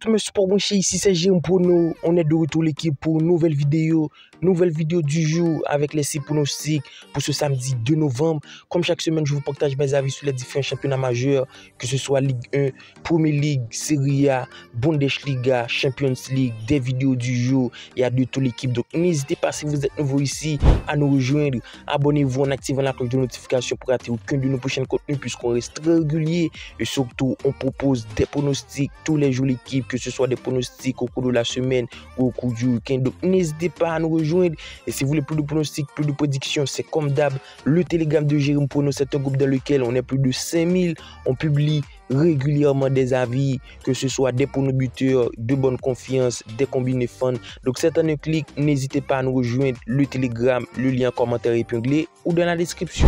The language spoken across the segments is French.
mes sports branchés, ici c'est Jérôme Prono. On est de retour l'équipe pour une nouvelle vidéo du jour avec les 6 pronostics pour ce samedi 2 novembre. Comme chaque semaine, je vous partage mes avis sur les différents championnats majeurs, que ce soit Ligue 1, Premier League, Serie A, Bundesliga, Champions League, des vidéos du jour. Il y a de toute l'équipe. Donc n'hésitez pas, si vous êtes nouveau ici, à nous rejoindre. Abonnez-vous en activant la cloche de notification pour rater aucun de nos prochains contenus puisqu'on reste très régulier. Et surtout, on propose des pronostics tous les jours l'équipe, que ce soit des pronostics au cours de la semaine ou au cours du week-end. Donc n'hésitez pas à nous rejoindre. Et si vous voulez plus de pronostics, plus de prédictions, c'est comme d'hab, le Telegram de Jérôme Prono. C'est un groupe dans lequel on est plus de 5000. On publie régulièrement des avis, que ce soit des pronos-buteurs de bonne confiance, des combinés fans. Donc c'est un clic, n'hésitez pas à nous rejoindre, le Telegram, le lien en commentaire épinglé ou dans la description.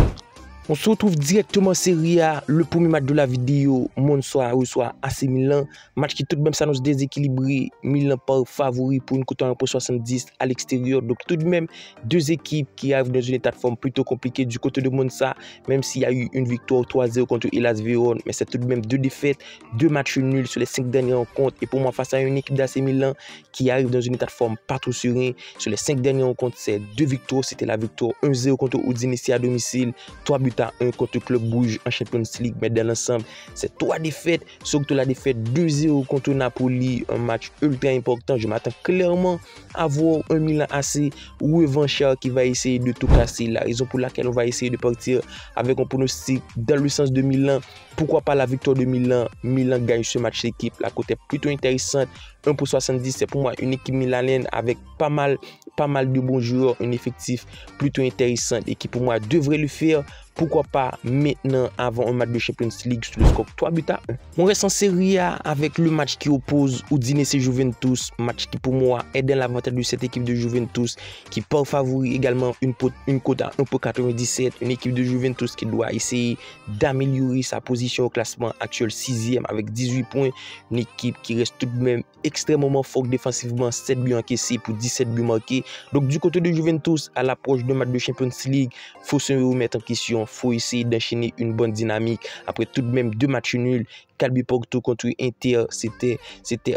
On se retrouve directement en Serie A, le premier match de la vidéo, Monza reçoit AC Milan, match qui tout de même s'annonce déséquilibré, Milan par favori pour une cote à 1,70 à l'extérieur. Donc tout de même, deux équipes qui arrivent dans un état de forme plutôt compliqué du côté de Monza, même s'il y a eu une victoire 3-0 contre Hellas Vérone, mais c'est tout de même deux défaites, deux matchs nuls sur les 5 dernières rencontres. Et pour moi, face à une équipe d'AC Milan qui arrive dans un état de forme pas trop serein, sur les 5 dernières rencontres, c'est deux victoires. C'était la victoire 1-0 contre Udinese à domicile, 3 buts à 1 contre Club Brugge en Champions League, mais dans l'ensemble, c'est 3 défaites, surtout la défaite 2-0 contre Napoli, un match ultra important. Je m'attends clairement à voir un Milan AC revanchard qui va essayer de tout casser. La raison pour laquelle on va essayer de partir avec un pronostic dans le sens de Milan. Pourquoi pas la victoire de Milan? Milan gagne ce match d'équipe. La cote est plutôt intéressante. 1,70, c'est pour moi une équipe milanaise avec pas mal de bons joueurs, un effectif plutôt intéressant et qui pour moi devrait le faire. Pourquoi pas maintenant avant un match de Champions League sur le score 3 buts à 1. On reste en Serie A avec le match qui oppose Udinese et Juventus. Match qui pour moi est dans l'avantage de cette équipe de Juventus qui part favori également une cote à 1,97. Une équipe de Juventus qui doit essayer d'améliorer sa position au classement actuel 6e avec 18 points. Une équipe qui reste tout de même extrêmement forte défensivement, 7 buts encaissés pour 17 buts marqués. Donc du côté de Juventus, à l'approche de match de Champions League, il faut se remettre en question. Faut essayer d'enchaîner une bonne dynamique après tout de même 2 matchs nuls. Calbi Porto contre Inter, c'était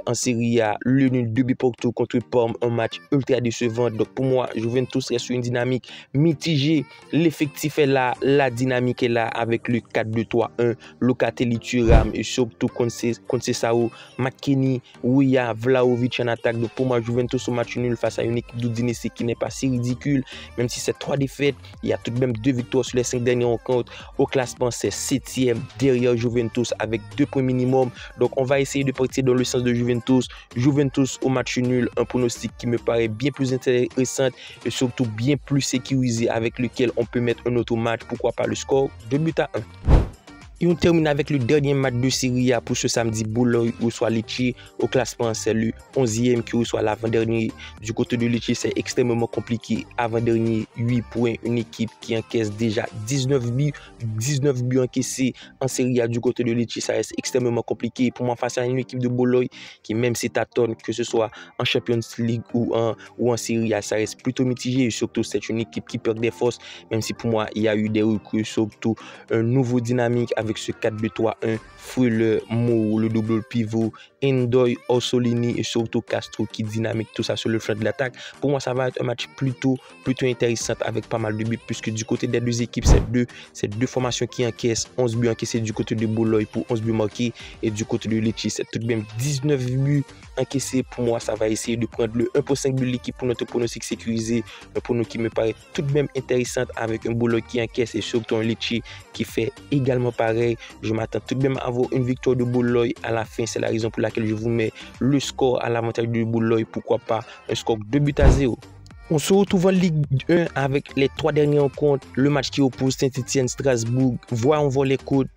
en Serie A. Le nul de Porto contre Parme, un match ultra décevant. Donc pour moi, Juventus reste sur une dynamique mitigée. L'effectif est là, la dynamique est là avec le 4-2-3-1, Locatelli, Thuram et surtout Conceição, McKennie, Weah, Vlahovic en attaque. Donc pour moi, Juventus au match nul face à une équipe d'Udinese qui n'est pas si ridicule. Même si c'est 3 défaites, il y a tout de même 2 victoires sur les 5 dernières rencontres. Au classement, c'est 7e derrière Juventus avec 2 points minimum. Donc on va essayer de partir dans le sens de Juventus. Juventus au match nul, un pronostic qui me paraît bien plus intéressant et surtout bien plus sécurisé avec lequel on peut mettre un autre match. Pourquoi pas le score 2 buts à 1. Et on termine avec le dernier match de Serie A pour ce samedi. Bologna reçoit Lecce. Au classement, c'est le 11e qui reçoit l'avant-dernier. Du côté de Lecce, c'est extrêmement compliqué. Avant-dernier, 8 points. Une équipe qui encaisse déjà 19 buts encaissés en Serie A. Du côté de Lecce, ça reste extrêmement compliqué. Pour moi, face à une équipe de Bologna qui, même si tâtonne, que ce soit en Champions League ou en Serie A, ça reste plutôt mitigé. Et surtout, c'est une équipe qui perd des forces. Même si pour moi, il y a eu des recrues, surtout un nouveau dynamique avec ce 4-2-3-1, Freuler, Moura, le double pivot, Ndoye, Orsolini et surtout Castro qui dynamique tout ça sur le flanc de l'attaque. Pour moi, ça va être un match plutôt intéressant avec pas mal de buts puisque du côté des deux équipes, c'est deux formations qui encaissent 11 buts encaissés du côté de Bologna pour 11 buts marqués et du côté de Lecce, c'est tout de même 19 buts encaissés. Pour moi, ça va essayer de prendre le 1,5 de l'équipe pour notre pronostic sécurisé, un pronostic qui me paraît tout de même intéressant avec un Bologna qui encaisse et surtout un Lecce qui fait également pareil. Je m'attends tout de même à avoir une victoire de Bologna à la fin. C'est la raison pour laquelle je vous mets le score à l'avantage de Bologna. Pourquoi pas un score 2 buts à 0. On se retrouve en Ligue 1 avec les 3 dernières rencontres. Le match qui oppose Saint-Étienne-Strasbourg. On voit des cotes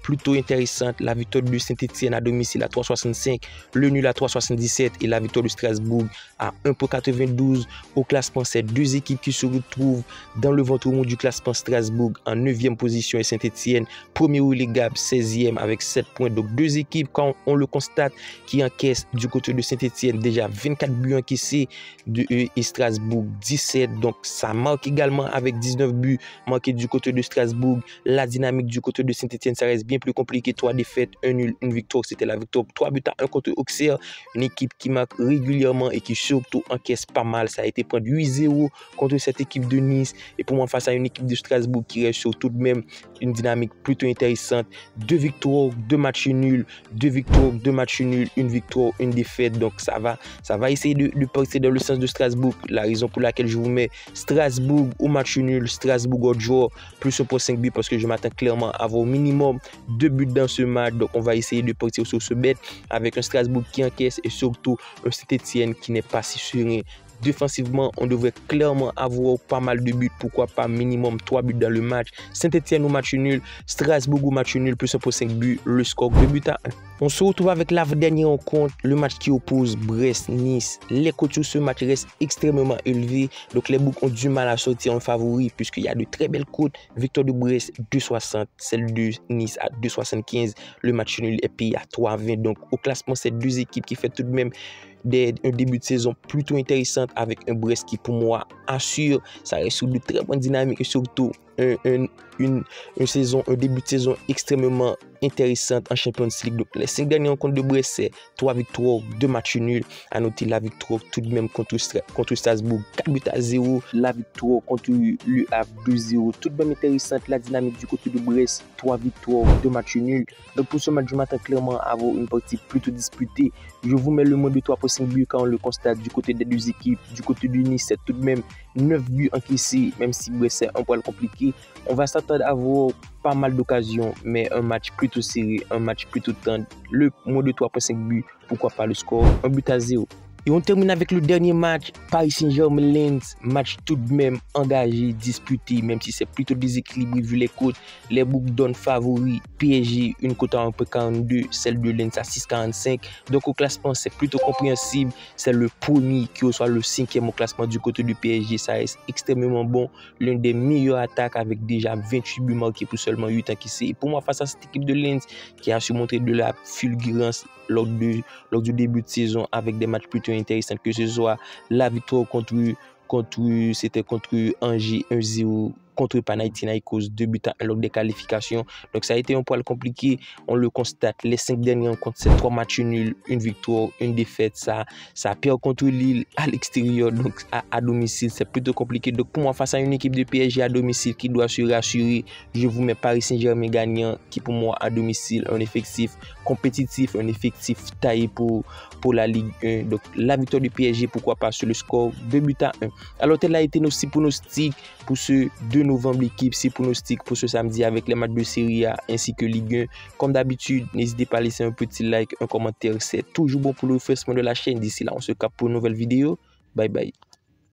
plutôt intéressantes. La victoire de Saint-Étienne à domicile à 3,65. Le nul à 3,77. Et la victoire de Strasbourg à 1,92. Au classement, c'est deux équipes qui se retrouvent dans le ventre mou du classement. Strasbourg en 9e position et Saint-Étienne premier relégable 16e avec 7 points. Donc deux équipes, quand on le constate, qui encaissent du côté de Saint-Étienne déjà 24 buts encaissés et Strasbourg Strasbourg 17. Donc ça marque également avec 19 buts marqués du côté de Strasbourg. La dynamique du côté de Saint-Etienne, ça reste bien plus compliqué. 3 défaites, 1 nul, 1 victoire. C'était la victoire 3-1 contre Auxerre. Une équipe qui marque régulièrement et qui surtout encaisse pas mal. Ça a été prendre 8-0 contre cette équipe de Nice. Et pour moi, face à une équipe de Strasbourg qui reste sur tout de même une dynamique plutôt intéressante. 2 victoires, 2 matchs nuls, 2 victoires, 2 matchs nuls, 1 victoire, 1 défaite. Donc ça va essayer de partir dans le sens de Strasbourg. La raison pour laquelle je vous mets Strasbourg au match nul, Strasbourg au draw, plus 1.5 buts parce que je m'attends clairement à avoir au minimum 2 buts dans ce match. Donc on va essayer de partir sur ce bet avec un Strasbourg qui encaisse et surtout un Saint-Etienne qui n'est pas si serein. Défensivement, on devrait clairement avoir pas mal de buts. Pourquoi pas minimum 3 buts dans le match. Saint-Etienne au match nul, Strasbourg au match nul, plus 1.5 buts. Le score 2-1. On se retrouve avec l'avant-dernière rencontre, le match qui oppose Brest-Nice. Les cotes sur ce match restent extrêmement élevés. Donc les boucs ont du mal à sortir en favori puisqu'il y a de très belles cotes. Victoire de Brest 2,60, celle de Nice à 2,75. Le match nul est payé à 3,20. Donc au classement, c'est deux équipes qui font tout de même un début de saison plutôt intéressant avec un Brest qui pour moi assure, ça reste sur de très bonnes dynamiques et surtout un début de saison extrêmement intéressante en Champions League. Donc les 5 dernières rencontres de Brest, c'est 3 victoires, 2 matchs nuls. À noter la victoire tout de même contre Strasbourg 4-0, la victoire contre Le Havre 2-0, tout de même intéressante. La dynamique du côté de Brest, 3 victoires, 2 matchs nuls. Donc pour ce match, je m'attends clairement à avoir une partie plutôt disputée. Je vous mets le moins de 3.5 buts quand on le constate du côté des deux équipes. Du côté de Nice, c'est tout de même 9 buts encaissés, même si Brest c'est un poil compliqué. On va s'attendre à avoir pas mal d'occasions, mais un match plutôt serré, un match plutôt tendre. Le moins de 3.5 buts, pourquoi pas le score 1-0. Et on termine avec le dernier match, Paris Saint-Germain-Lens, match tout de même engagé, disputé, même si c'est plutôt déséquilibré vu les cotes. Les boucs donnent favori, PSG, une cote à 1,42, celle de Lens à 6,45. Donc au classement, c'est plutôt compréhensible. C'est le premier qui reçoit le 5e au classement du côté du PSG. Ça reste extrêmement bon. L'une des meilleures attaques avec déjà 28 buts marqués pour seulement 8 encaissés. Et pour moi, face à cette équipe de Lens qui a su montrer de la fulgurance lors du début de saison avec des matchs plutôt intéressants, que ce soit la victoire contre Angers 1-0, contre Panathinaikos 2-1 lors des qualifications. Donc ça a été un poil compliqué, on le constate. Les 5 derniers rencontres, c'est 3 matchs nuls, une victoire, une défaite. Ça perd contre Lille à l'extérieur, donc à domicile, c'est plutôt compliqué. Donc pour moi, face à une équipe de PSG à domicile qui doit se rassurer, je vous mets Paris Saint-Germain gagnant, qui pour moi à domicile, un effectif compétitif, un effectif taillé pour la Ligue 1. Donc la victoire du PSG, pourquoi pas sur le score 2-1. Alors tel a été nos 6 pronostics pour ce 2 novembre, l'équipe 6 pronostics pour ce samedi avec les matchs de Serie A ainsi que Ligue 1. Comme d'habitude, n'hésitez pas à laisser un petit like, un commentaire, c'est toujours bon pour le refreshment de la chaîne. D'ici là, on se capte pour une nouvelle vidéo. Bye bye.